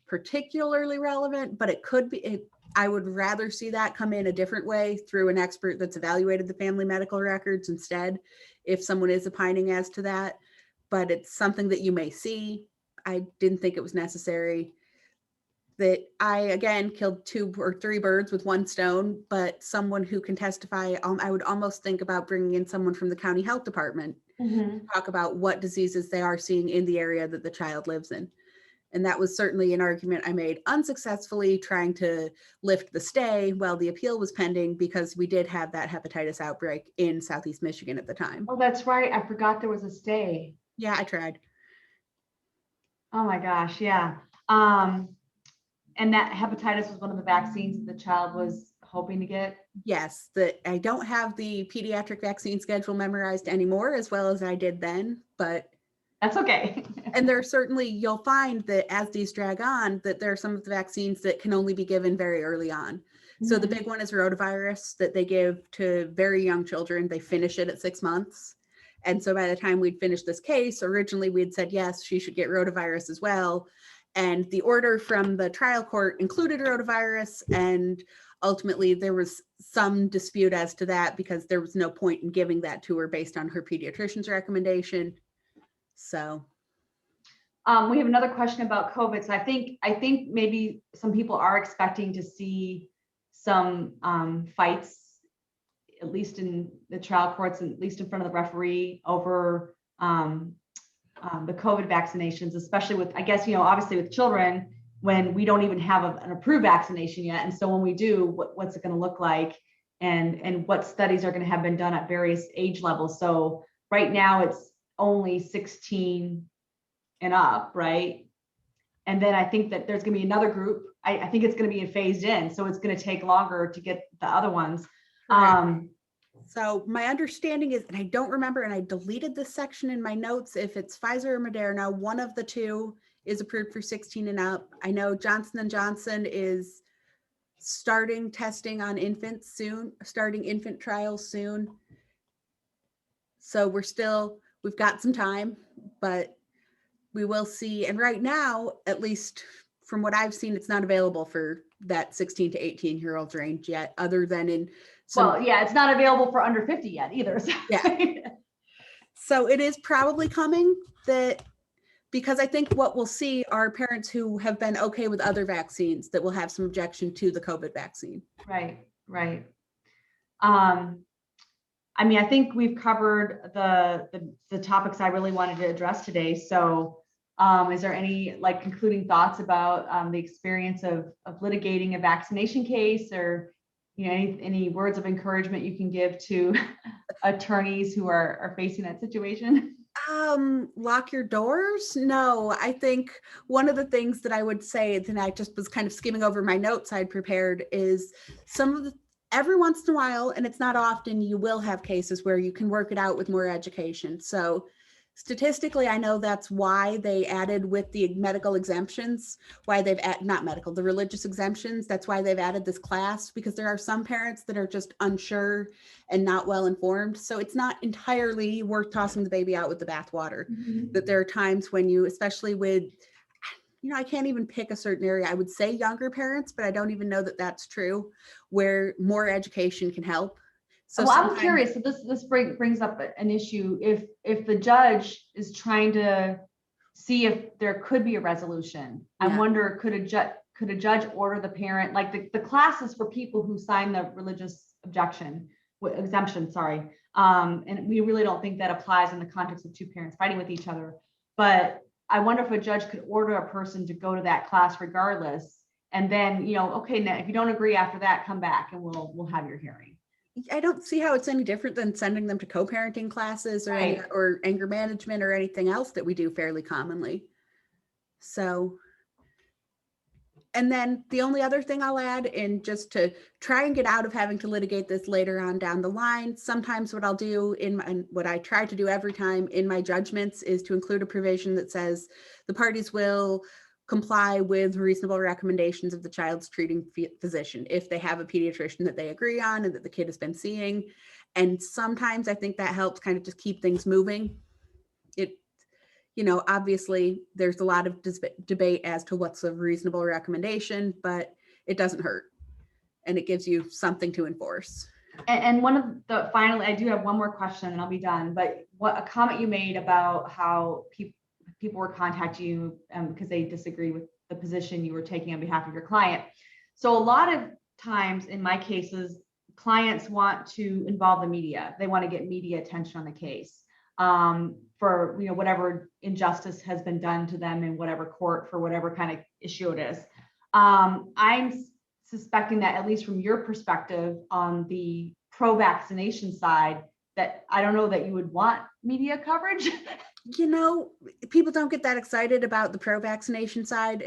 particularly relevant, but it could be. I would rather see that come in a different way, through an expert that's evaluated the family medical records instead, if someone is opining as to that. But it's something that you may see. I didn't think it was necessary. that I, again, killed 2 or 3 birds with one stone, but someone who can testify, I would almost think about bringing in someone from the county health department to talk about what diseases they are seeing in the area that the child lives in. And that was certainly an argument I made unsuccessfully, trying to lift the stay while the appeal was pending, because we did have that hepatitis outbreak in Southeast Michigan at the time. Oh, that's right. I forgot there was a stay. Yeah, I tried. Oh my gosh, yeah. And that hepatitis was one of the vaccines that the child was hoping to get. Yes, I don't have the pediatric vaccine schedule memorized anymore as well as I did then, but That's okay. and there are certainly, you'll find that as these drag on, that there are some of the vaccines that can only be given very early on. So the big one is rotavirus that they give to very young children. They finish it at 6 months. And so by the time we'd finished this case, originally we'd said, yes, she should get rotavirus as well. And the order from the trial court included rotavirus. And ultimately there was some dispute as to that, because there was no point in giving that to her based on her pediatrician's recommendation. So we have another question about COVID. So I think maybe some people are expecting to see some fights, at least in the trial courts, and at least in front of the referee, over the COVID vaccinations, especially with, I guess, obviously with children, when we don't even have an approved vaccination yet. And so when we do, what's it going to look like, and what studies are going to have been done at various age levels. So right now it's only 16 and up, right? And then I think that there's going to be another group. I think it's going to be phased in, so it's going to take longer to get the other ones. So my understanding is, and I don't remember, and I deleted this section in my notes, if it's Pfizer or Moderna, one of the two is approved for 16 and up. I know Johnson & Johnson is starting testing on infants soon, starting infant trials soon. So we've got some time, but we will see. And right now, at least from what I've seen, it's not available for that 16 to 18-year-old range yet, other than in some. Well, yeah, it's not available for under 50 yet either. So. Yeah. So it is probably coming, because I think what we'll see are parents who have been okay with other vaccines that will have some objection to the COVID vaccine. Right. I mean, I think we've covered the topics I really wanted to address today. So is there any concluding thoughts about the experience of litigating a vaccination case, or any words of encouragement you can give to attorneys who are facing that situation? Lock your doors? No, I think one of the things that I would say, and I just was kind of skimming over my notes I'd prepared, is every once in a while, and it's not often, you will have cases where you can work it out with more education. So statistically, I know that's why they added with the medical exemptions, the religious exemptions, that's why they've added this class, because there are some parents that are just unsure and not well informed. So it's not entirely worth tossing the baby out with the bathwater. That there are times when you, especially with, I can't even pick a certain area. I would say younger parents, but I don't even know that that's true, where more education can help. So I'm curious. So this brings up an issue. If the judge is trying to see if there could be a resolution, I wonder, could a judge order the parent, the classes for people who sign the religious exemption, and we really don't think that applies in the context of two parents fighting with each other. But I wonder if a judge could order a person to go to that class regardless, and then okay, now if you don't agree after that, come back and we'll have your hearing. I don't see how it's any different than sending them to co-parenting classes or anger management or anything else that we do fairly commonly. So, and then the only other thing I'll add, and just to try and get out of having to litigate this later on down the line, sometimes what I'll do what I try to do every time in my judgments is to include a provision that says the parties will comply with reasonable recommendations of the child's treating physician if they have a pediatrician that they agree on and that the kid has been seeing. And sometimes I think that helps kind of just keep things moving. Obviously there's a lot of debate as to what's a reasonable recommendation, but it doesn't hurt. And it gives you something to enforce. And finally, I do have one more question and I'll be done, but a comment you made about how people were contacting you because they disagree with the position you were taking on behalf of your client. So a lot of times in my cases, clients want to involve the media. They want to get media attention on the case for whatever injustice has been done to them in whatever court for whatever kind of issue it is. I'm suspecting that, at least from your perspective on the pro-vaccination side, that I don't know that you would want media coverage. People don't get that excited about the pro-vaccination side.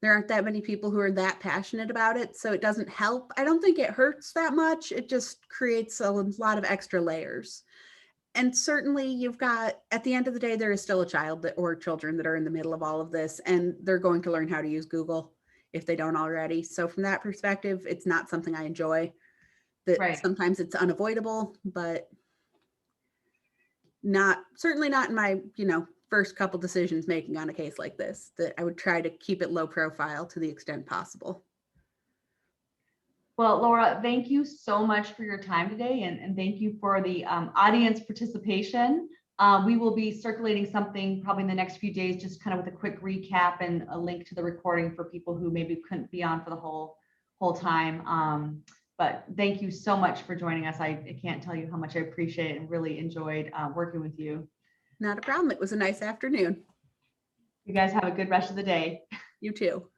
There aren't that many people who are that passionate about it, so it doesn't help. I don't think it hurts that much. It just creates a lot of extra layers. And certainly you've got, at the end of the day, there is still a child or children that are in the middle of all of this, and they're going to learn how to use Google if they don't already. So from that perspective, it's not something I enjoy. That sometimes it's unavoidable, but certainly not in my, first couple decisions making on a case like this, that I would try to keep it low profile to the extent possible. Well, Laura, thank you so much for your time today, and thank you for the audience participation. We will be circulating something probably in the next few days, just kind of with a quick recap and a link to the recording for people who maybe couldn't be on for the whole time. But thank you so much for joining us. I can't tell you how much I appreciate it and really enjoyed working with you. Not a problem. It was a nice afternoon. You guys have a good rest of the day. You too.